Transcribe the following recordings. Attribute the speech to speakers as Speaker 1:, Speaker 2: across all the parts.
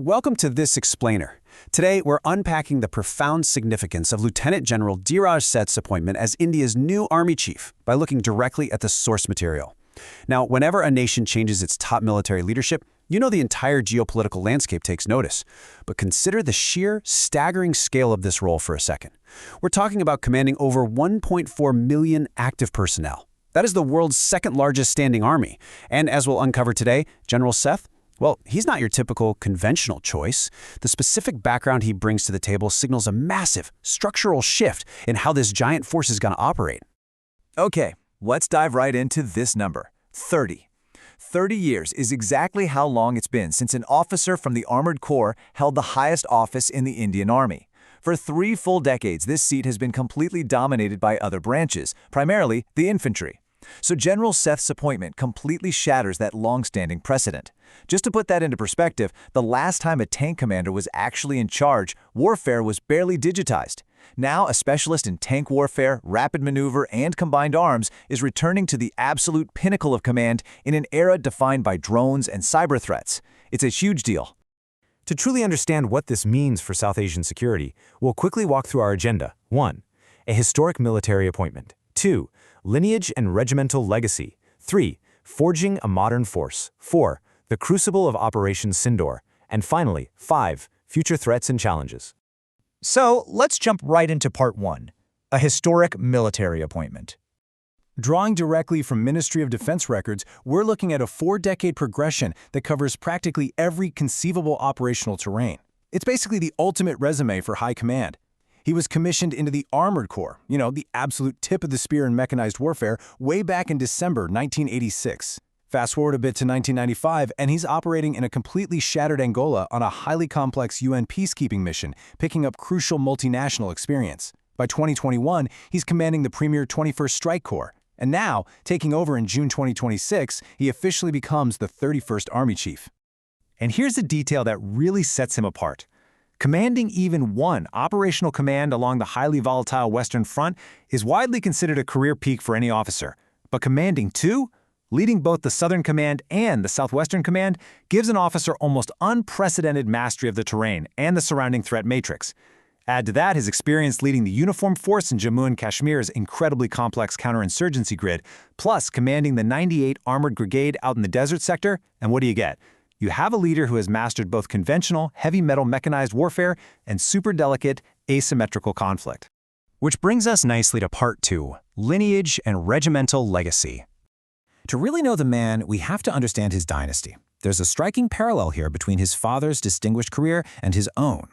Speaker 1: welcome to This Explainer. Today, we're unpacking the profound significance of Lieutenant General Dheeraj Seth's appointment as India's new army chief by looking directly at the source material. Now, whenever a nation changes its top military leadership, you know the entire geopolitical landscape takes notice. But consider the sheer, staggering scale of this role for a second. We're talking about commanding over 1.4 million active personnel. That is the world's second largest standing army. And as we'll uncover today, General Seth, well, he's not your typical conventional choice. The specific background he brings to the table signals a massive, structural shift in how this giant force is going to operate.
Speaker 2: Okay, let's dive right into this number, 30. 30 years is exactly how long it's been since an officer from the Armored Corps held the highest office in the Indian Army. For 3 full decades, this seat has been completely dominated by other branches, primarily the infantry. So General Seth's appointment completely shatters that long-standing precedent. Just to put that into perspective, the last time a tank commander was actually in charge, warfare was barely digitized. Now, a specialist in tank warfare, rapid maneuver, and combined arms is returning to the absolute pinnacle of command in an era defined by drones and cyber threats. It's a huge deal.
Speaker 3: To truly understand what this means for South Asian security, we'll quickly walk through our agenda. 1. A historic military appointment. 2. Lineage and regimental legacy. 3. Forging a modern force. 4. The crucible of Operation Sindoor. And finally, 5. Future threats and challenges.
Speaker 4: So let's jump right into part 1, a historic military appointment. Drawing directly from Ministry of Defense records, we're looking at a 4-decade progression that covers practically every conceivable operational terrain. It's basically the ultimate resume for high command. He was commissioned into the Armored Corps, the absolute tip of the spear in mechanized warfare, way back in December 1986. Fast forward a bit to 1995, and he's operating in a completely shattered Angola on a highly complex UN peacekeeping mission, picking up crucial multinational experience. By 2021, he's commanding the premier 21st Strike Corps. And now, taking over in June 2026, he officially becomes the 31st Army Chief. And here's the detail that really sets him apart. Commanding even one operational command along the highly volatile Western Front is widely considered a career peak for any officer. But commanding 2, leading both the Southern Command and the Southwestern Command, gives an officer almost unprecedented mastery of the terrain and the surrounding threat matrix. Add to that his experience leading the uniformed force in Jammu and Kashmir's incredibly complex counterinsurgency grid, plus commanding the 98 Armored Brigade out in the desert sector, and what do you get? You have a leader who has mastered both conventional, heavy metal mechanized warfare and super delicate, asymmetrical conflict. Which brings us nicely to part 2, lineage and regimental legacy. To really know the man, we have to understand his dynasty. There's a striking parallel here between his father's distinguished career and his own.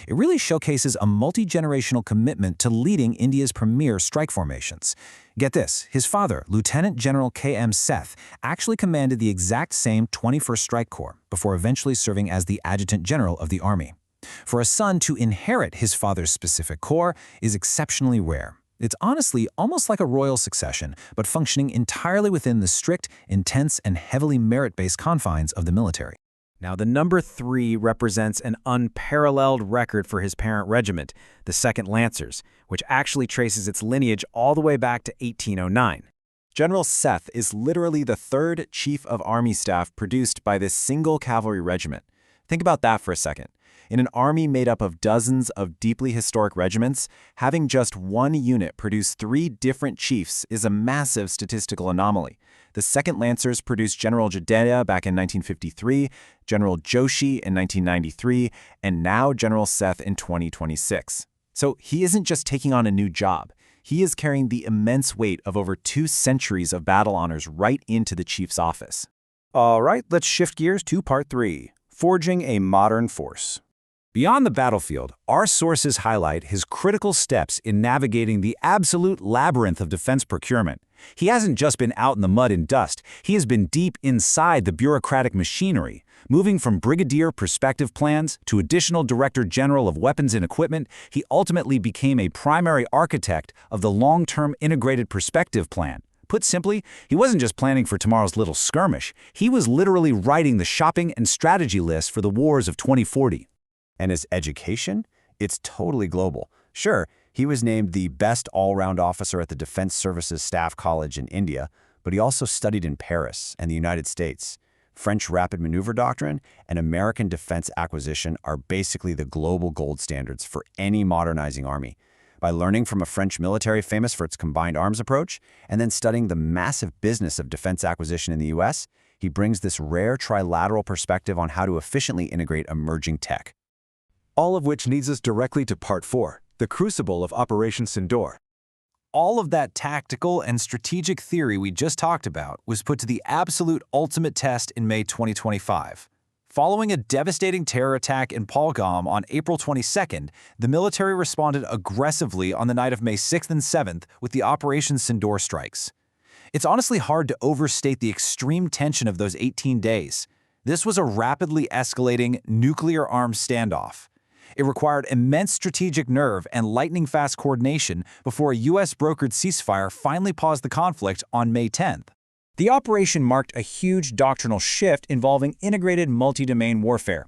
Speaker 4: It really showcases a multi-generational commitment to leading India's premier strike formations. Get this, his father, Lieutenant General K.M. Seth, actually commanded the exact same 21st Strike Corps before eventually serving as the Adjutant General of the Army. For a son to inherit his father's specific corps is exceptionally rare. It's honestly almost like a royal succession, but functioning entirely within the strict, intense, and heavily merit-based confines of the military.
Speaker 1: Now, the number 3 represents an unparalleled record for his parent regiment, the 2nd Lancers, which actually traces its lineage all the way back to 1809. General Seth is literally the 3rd Chief of Army Staff produced by this single cavalry regiment. Think about that for a second. In an army made up of dozens of deeply historic regiments, having just one unit produce 3 different chiefs is a massive statistical anomaly. The 2nd Lancers produced General Jadeja back in 1953, General Joshi in 1993, and now General Seth in 2026. So he isn't just taking on a new job. He is carrying the immense weight of over 2 centuries of battle honors right into the chief's office. All right, let's shift gears to part 3, forging a modern force. Beyond the battlefield, our sources highlight his critical steps in navigating the absolute labyrinth of defense procurement. He hasn't just been out in the mud and dust, he has been deep inside the bureaucratic machinery, moving from brigadier perspective plans to additional director general of weapons and equipment. He ultimately became a primary architect of the long-term integrated perspective plan. Put simply, he wasn't just planning for tomorrow's little skirmish, he was literally writing the shopping and strategy list for the wars of 2040. And his education? It's totally global. Sure, he was named the best all-round officer at the Defense Services Staff College in India, but he also studied in Paris and the United States. French rapid maneuver doctrine, and American defense acquisition are basically the global gold standards for any modernizing army. By learning from a French military famous for its combined arms approach, and then studying the massive business of defense acquisition in the US, he brings this rare trilateral perspective on how to efficiently integrate emerging tech.
Speaker 3: All of which leads us directly to Part 4, the crucible of Operation Sindoor.
Speaker 4: All of that tactical and strategic theory we just talked about was put to the absolute ultimate test in May 2025. Following a devastating terror attack in Pahalgam on April 22nd, the military responded aggressively on the night of May 6th and 7th with the Operation Sindoor strikes. It's honestly hard to overstate the extreme tension of those 18 days. This was a rapidly escalating, nuclear-armed standoff. It required immense strategic nerve and lightning-fast coordination before a U.S.-brokered ceasefire finally paused the conflict on May 10th.
Speaker 1: The operation marked a huge doctrinal shift involving integrated multi-domain warfare.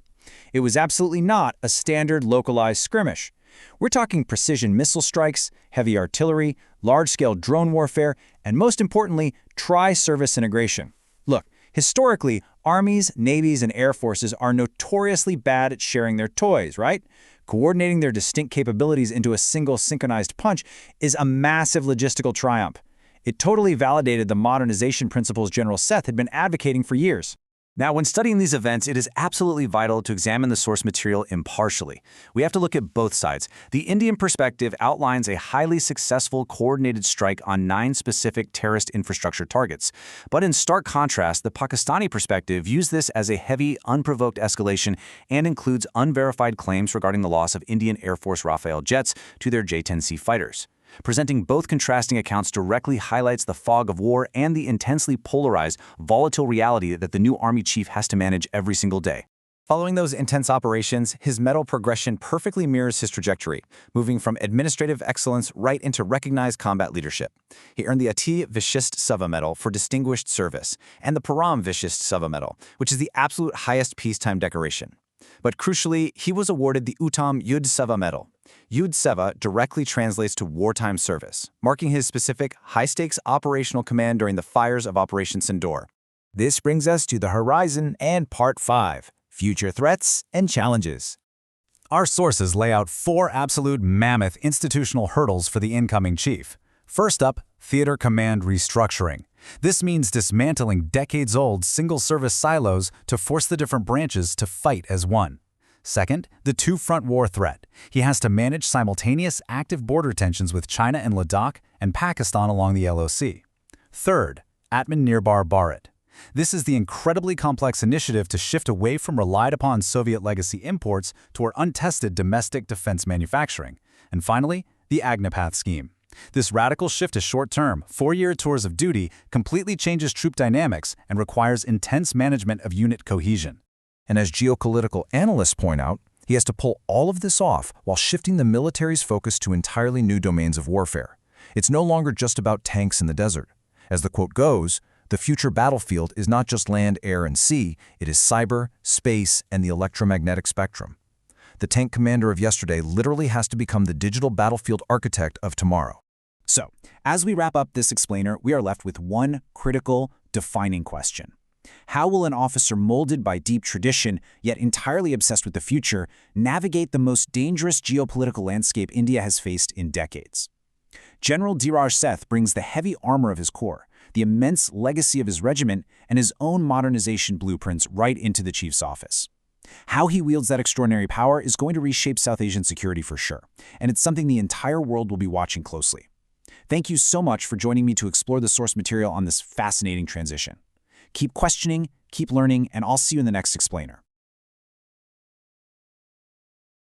Speaker 1: It was absolutely not a standard localized skirmish. We're talking precision missile strikes, heavy artillery, large-scale drone warfare, and most importantly, tri-service integration. Look, historically, armies, navies, and air forces are notoriously bad at sharing their toys, right? Coordinating their distinct capabilities into a single synchronized punch is a massive logistical triumph. It totally validated the modernization principles General Seth had been advocating for years. Now, when studying these events, it is absolutely vital to examine the source material impartially. We have to look at both sides. The Indian perspective outlines a highly successful coordinated strike on 9 specific terrorist infrastructure targets. But in stark contrast, the Pakistani perspective views this as a heavy, unprovoked escalation and includes unverified claims regarding the loss of Indian Air Force Rafale jets to their J-10C fighters. Presenting both contrasting accounts directly highlights the fog of war and the intensely polarized, volatile reality that the new army chief has to manage every single day. Following those intense operations, his medal progression perfectly mirrors his trajectory, moving from administrative excellence right into recognized combat leadership. He earned the Ati Vishist Seva Medal for distinguished service, and the Param Vishist Seva Medal, which is the absolute highest peacetime decoration. But crucially, he was awarded the Uttam Yudh Seva Medal. Yudh Seva directly translates to wartime service, marking his specific high-stakes operational command during the fires of Operation Sindoor.
Speaker 2: This brings us to the horizon and Part 5, future threats and challenges.
Speaker 3: Our sources lay out 4 absolute mammoth institutional hurdles for the incoming chief. First up, theater command restructuring. This means dismantling decades-old single-service silos to force the different branches to fight as one. Second, the two-front war threat. He has to manage simultaneous active border tensions with China and Ladakh and Pakistan along the LOC. Third, Atman-Nirbhar Bharat. This is the incredibly complex initiative to shift away from relied-upon Soviet legacy imports toward untested domestic defense manufacturing. And finally, the Agnipath scheme. This radical shift to short-term, 4-year tours of duty completely changes troop dynamics and requires intense management of unit cohesion.
Speaker 2: And as geopolitical analysts point out, he has to pull all of this off while shifting the military's focus to entirely new domains of warfare. It's no longer just about tanks in the desert. As the quote goes, the future battlefield is not just land, air, and sea, it is cyber, space, and the electromagnetic spectrum. The tank commander of yesterday literally has to become the digital battlefield architect of tomorrow.
Speaker 1: So, as we wrap up this explainer, we are left with one critical, defining question. How will an officer molded by deep tradition, yet entirely obsessed with the future, navigate the most dangerous geopolitical landscape India has faced in decades? General Dheeraj Seth brings the heavy armor of his corps, the immense legacy of his regiment, and his own modernization blueprints right into the chief's office. How he wields that extraordinary power is going to reshape South Asian security for sure, and it's something the entire world will be watching closely. Thank you so much for joining me to explore the source material on this fascinating transition. Keep questioning, keep learning, and I'll see you in the next explainer.